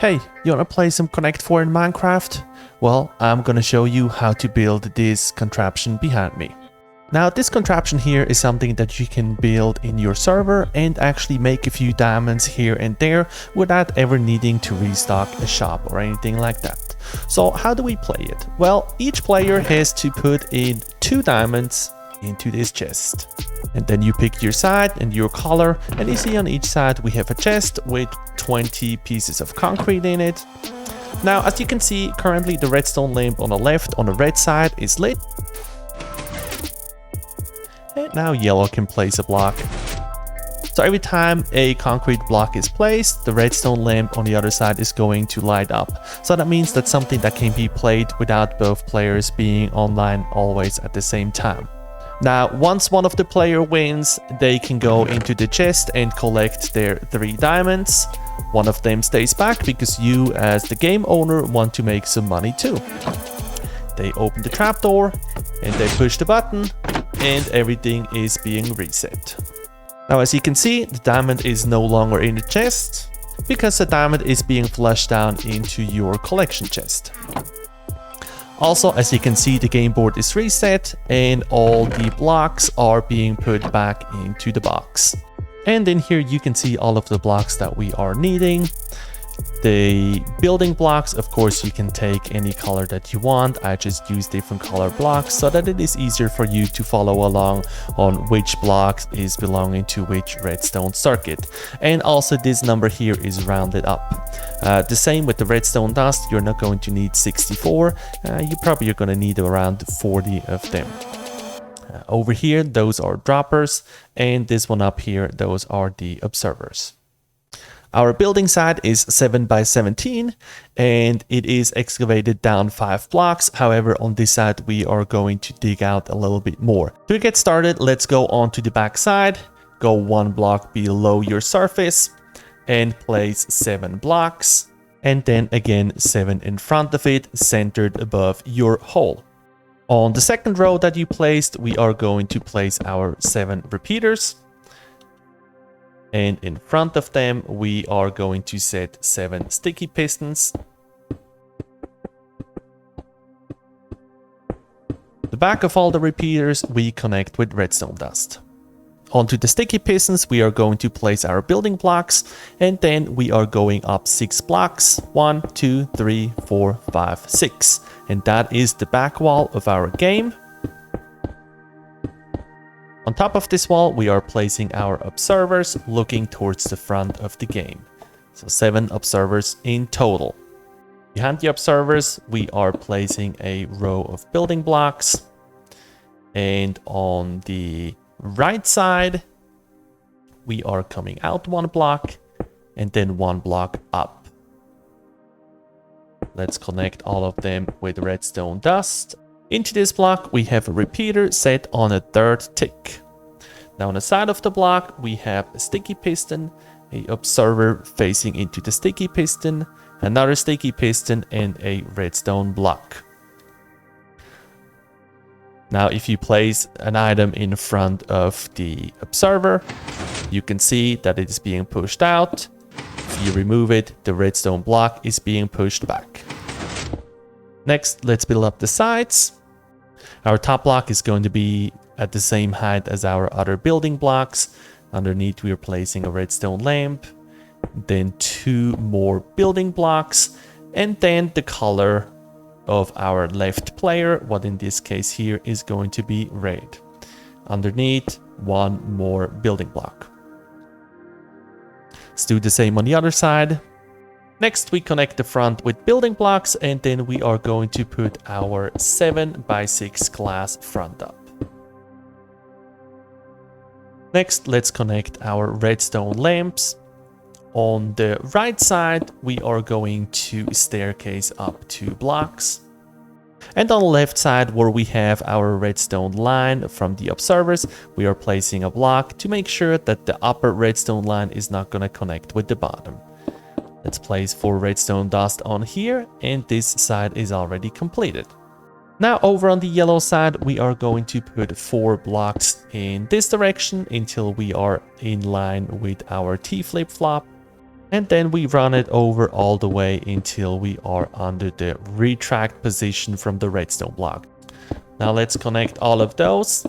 Hey, you wanna play some Connect 4 in Minecraft? Well, I'm gonna show you how to build this contraption behind me. Now, this contraption here is something that you can build in your server and actually make a few diamonds here and there without ever needing to restock a shop or anything like that. So how do we play it? Well, each player has to put in 2 diamonds into this chest. And then you pick your side and your color, and you see on each side we have a chest with 20 pieces of concrete in it. Now, as you can see, currently the redstone lamp on the left on the red side is lit. And now yellow can place a block. So every time a concrete block is placed, the redstone lamp on the other side is going to light up. So that means that's something that can be played without both players being online always at the same time. Now, once one of the player wins, they can go into the chest and collect their 3 diamonds. One of them stays back because you, as the game owner, want to make some money too. They open the trapdoor and they push the button and everything is being reset. Now, as you can see, the diamond is no longer in the chest because the diamond is being flushed down into your collection chest. Also, as you can see, the game board is reset and all the blocks are being put back into the box. And in here you can see all of the blocks that we are needing. The building blocks, of course, you can take any color that you want. I just use different color blocks so that it is easier for you to follow along on which blocks is belonging to which redstone circuit. And also this number here is rounded up. The same with the redstone dust, you're not going to need 64. You probably are going to need around 40 of them. Over here, those are droppers, and this one up here, those are the observers. Our building site is 7 by 17 and it is excavated down 5 blocks. However, on this side, we are going to dig out a little bit more. To get started, let's go on to the back side, go 1 block below your surface and place 7 blocks. And then again, 7 in front of it, centered above your hole. On the second row that you placed, we are going to place our 7 repeaters. And in front of them, we are going to set 7 sticky pistons. The back of all the repeaters we connect with redstone dust. Onto the sticky pistons, we are going to place our building blocks, and then we are going up 6 blocks. 1, 2, 3, 4, 5, 6. And that is the back wall of our game. On top of this wall, we are placing our observers looking towards the front of the game. So 7 observers in total. Behind the observers, we are placing a row of building blocks. And on the right side, we are coming out 1 block and then 1 block up. Let's connect all of them with redstone dust. Into this block, we have a repeater set on a 3rd tick. Now on the side of the block, we have a sticky piston, an observer facing into the sticky piston, another sticky piston, and a redstone block. Now, if you place an item in front of the observer, you can see that it is being pushed out. If you remove it, the redstone block is being pushed back. Next, let's build up the sides. Our top block is going to be at the same height as our other building blocks. Underneath, we are placing a redstone lamp, then 2 more building blocks, and then the color of our left player, what in this case here is going to be red. Underneath, 1 more building block. Let's do the same on the other side. Next, we connect the front with building blocks, and then we are going to put our 7 by 6 glass front up. Next, let's connect our redstone lamps. On the right side, we are going to staircase up 2 blocks. And on the left side, where we have our redstone line from the observers, we are placing a block to make sure that the upper redstone line is not going to connect with the bottom. Let's place 4 redstone dust on here, and this side is already completed. Now over on the yellow side, we are going to put 4 blocks in this direction until we are in line with our T flip-flop. And then we run it over all the way until we are under the retract position from the redstone block. Now let's connect all of those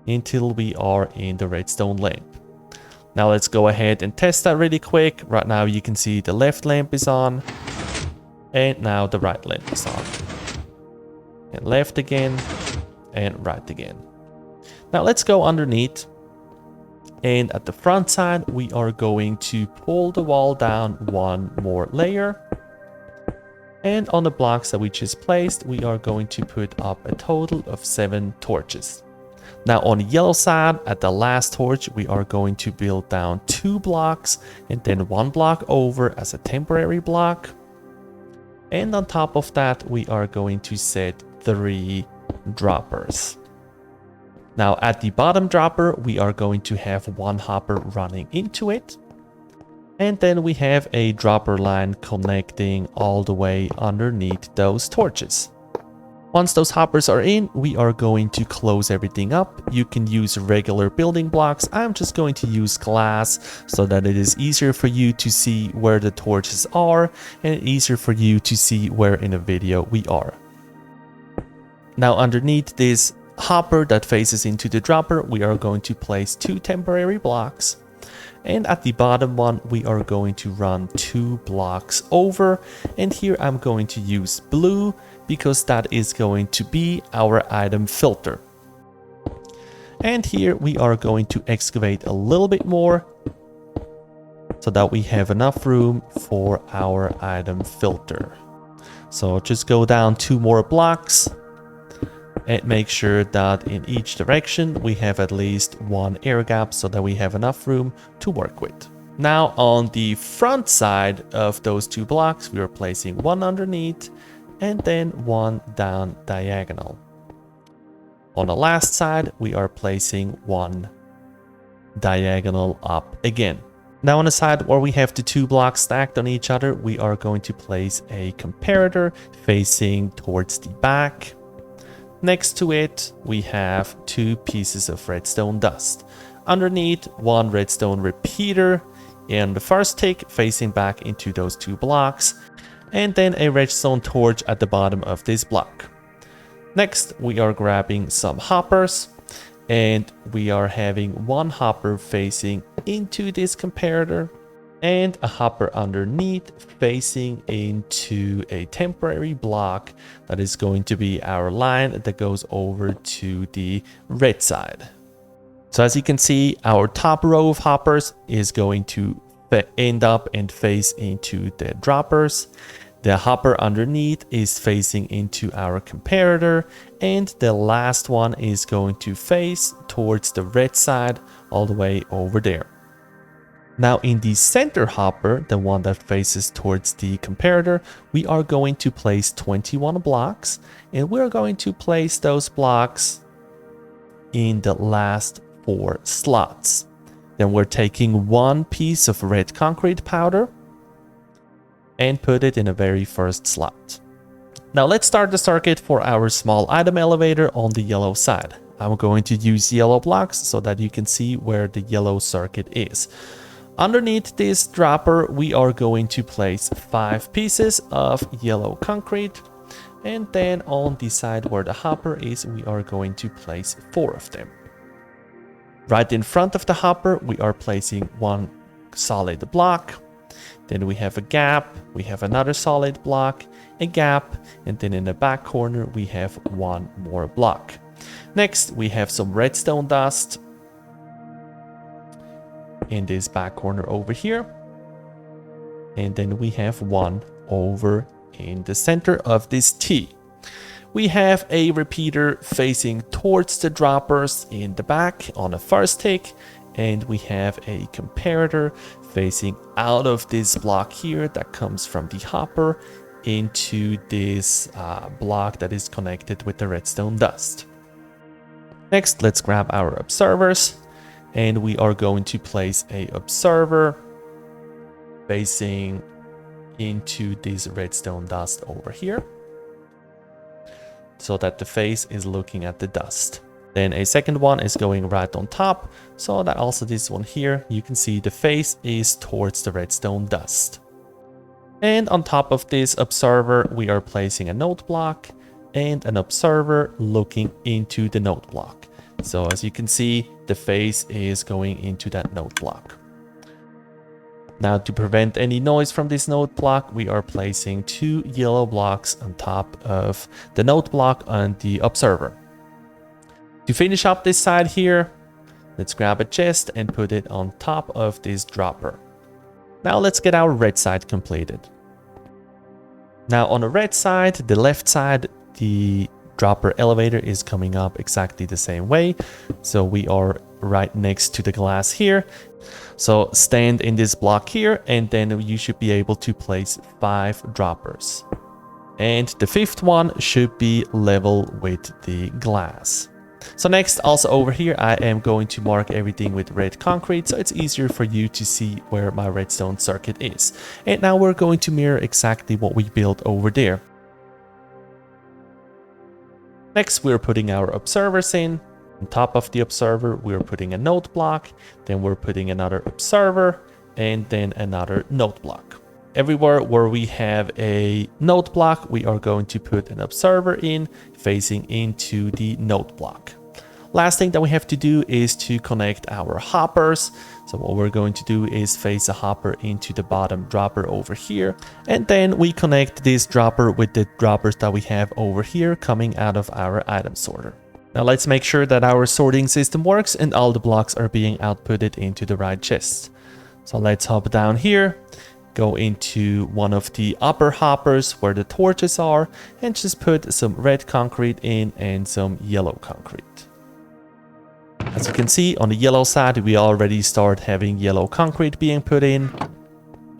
until we are in the redstone lamp. Now let's go ahead and test that really quick. Right now you can see the left lamp is on, and now the right lamp is on. And left again, and right again. Now let's go underneath. And at the front side, we are going to pull the wall down one more layer. And on the blocks that we just placed, we are going to put up a total of 7 torches. Now on the yellow side, at the last torch, we are going to build down 2 blocks and then 1 block over as a temporary block. And on top of that, we are going to set 3 droppers. Now at the bottom dropper, we are going to have 1 hopper running into it. And then we have a dropper line connecting all the way underneath those torches. Once those hoppers are in, we are going to close everything up. You can use regular building blocks. I'm just going to use glass so that it is easier for you to see where the torches are and easier for you to see where in the video we are. Now underneath this hopper that faces into the dropper, we are going to place 2 temporary blocks. And at the bottom one, we are going to run 2 blocks over. And here I'm going to use blue because that is going to be our item filter. And here we are going to excavate a little bit more so that we have enough room for our item filter. So just go down 2 more blocks. And make sure that in each direction we have at least 1 air gap so that we have enough room to work with. Now on the front side of those 2 blocks, we are placing 1 underneath and then 1 down diagonal. On the last side, we are placing 1 diagonal up again. Now on the side where we have the 2 blocks stacked on each other, we are going to place a comparator facing towards the back. Next to it, we have 2 pieces of redstone dust. Underneath, 1 redstone repeater in the first tick facing back into those 2 blocks, and then a redstone torch at the bottom of this block. Next, we are grabbing some hoppers, and we are having 1 hopper facing into this comparator, and a hopper underneath facing into a temporary block that is going to be our line that goes over to the red side. So as you can see, our top row of hoppers is going to end up and face into the droppers. The hopper underneath is facing into our comparator, and the last one is going to face towards the red side all the way over there. Now in the center hopper, the one that faces towards the comparator, we are going to place 21 blocks, and we're going to place those blocks in the last 4 slots. Then we're taking 1 piece of red concrete powder and put it in the very first slot. Now let's start the circuit for our small item elevator on the yellow side. I'm going to use yellow blocks so that you can see where the yellow circuit is. Underneath this dropper, we are going to place 5 pieces of yellow concrete. And then on the side where the hopper is, we are going to place 4 of them. Right in front of the hopper, we are placing 1 solid block. Then we have a gap, we have another solid block, a gap, and then in the back corner, we have 1 more block. Next, we have some redstone dust in this back corner over here, and then we have 1 over in the center of this T. We have a repeater facing towards the droppers in the back on the first tick, and we have a comparator facing out of this block here that comes from the hopper into this block that is connected with the redstone dust. Next, let's grab our observers. And we are going to place a observer facing into this redstone dust over here so that the face is looking at the dust. Then a second one is going right on top, so that also this one here, you can see the face is towards the redstone dust. And on top of this observer, we are placing a node block and an observer looking into the node block. So as you can see, the face is going into that node block. Now, to prevent any noise from this node block, we are placing 2 yellow blocks on top of the node block on the observer. To finish up this side here, let's grab a chest and put it on top of this dropper. Now let's get our red side completed. Now on the red side, the left side, the dropper elevator is coming up exactly the same way. So we are right next to the glass here. So stand in this block here, and then you should be able to place 5 droppers. And the 5th one should be level with the glass. So next, also over here, I am going to mark everything with red concrete, so it's easier for you to see where my redstone circuit is. And now we're going to mirror exactly what we built over there. Next, we're putting our observers in. On top of the observer, we're putting a node block, then we're putting another observer, and then another node block. Everywhere where we have a node block, we are going to put an observer in, facing into the node block. Last thing that we have to do is to connect our hoppers. So what we're going to do is face a hopper into the bottom dropper over here. And then we connect this dropper with the droppers that we have over here coming out of our item sorter. Now let's make sure that our sorting system works and all the blocks are being outputted into the right chest. So let's hop down here, go into one of the upper hoppers where the torches are, and just put some red concrete in and some yellow concrete. As you can see, on the yellow side, we already start having yellow concrete being put in.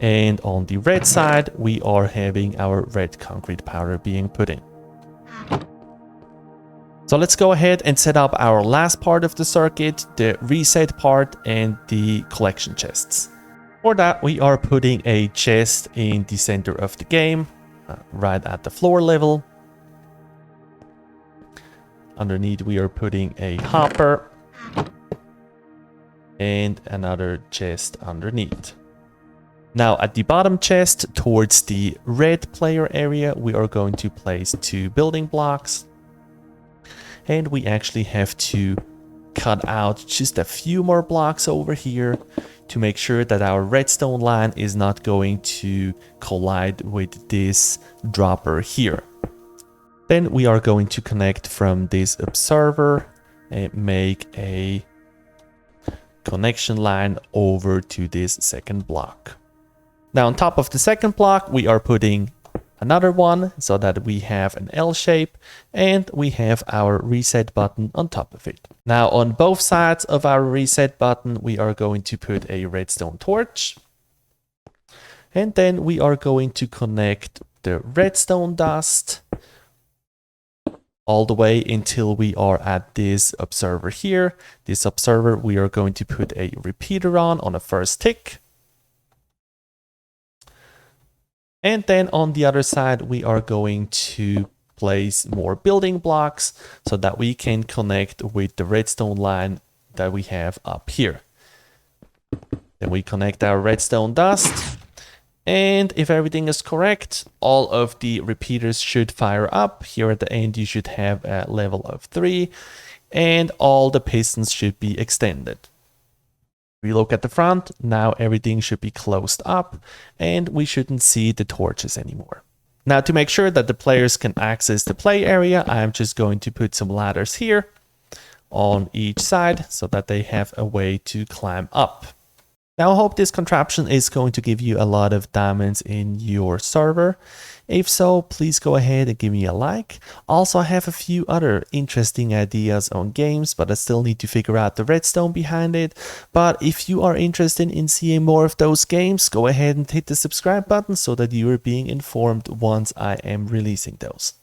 And on the red side, we are having our red concrete powder being put in. So let's go ahead and set up our last part of the circuit, the reset part and the collection chests. For that, we are putting a chest in the center of the game, right at the floor level. Underneath, we are putting a hopper and another chest underneath. Now at the bottom chest towards the red player area, we are going to place 2 building blocks. And we actually have to cut out just a few more blocks over here to make sure that our redstone line is not going to collide with this dropper here. Then we are going to connect from this observer and make a connection line over to this second block. Now on top of the second block, we are putting another one so that we have an L shape, and we have our reset button on top of it. Now on both sides of our reset button, we are going to put a redstone torch, and then we are going to connect the redstone dust all the way until we are at this observer here. This observer, we are going to put a repeater on a first tick. And then on the other side, we are going to place more building blocks so that we can connect with the redstone line that we have up here. Then we connect our redstone dust. And if everything is correct, all of the repeaters should fire up. Here at the end, you should have a level of 3, and all the pistons should be extended. We look at the front, now everything should be closed up and we shouldn't see the torches anymore. Now to make sure that the players can access the play area, I'm just going to put some ladders here on each side so that they have a way to climb up. Now I hope this contraption is going to give you a lot of diamonds in your server. If so, please go ahead and give me a like. Also, I have a few other interesting ideas on games, but I still need to figure out the redstone behind it. But if you are interested in seeing more of those games, go ahead and hit the subscribe button so that you are being informed once I am releasing those.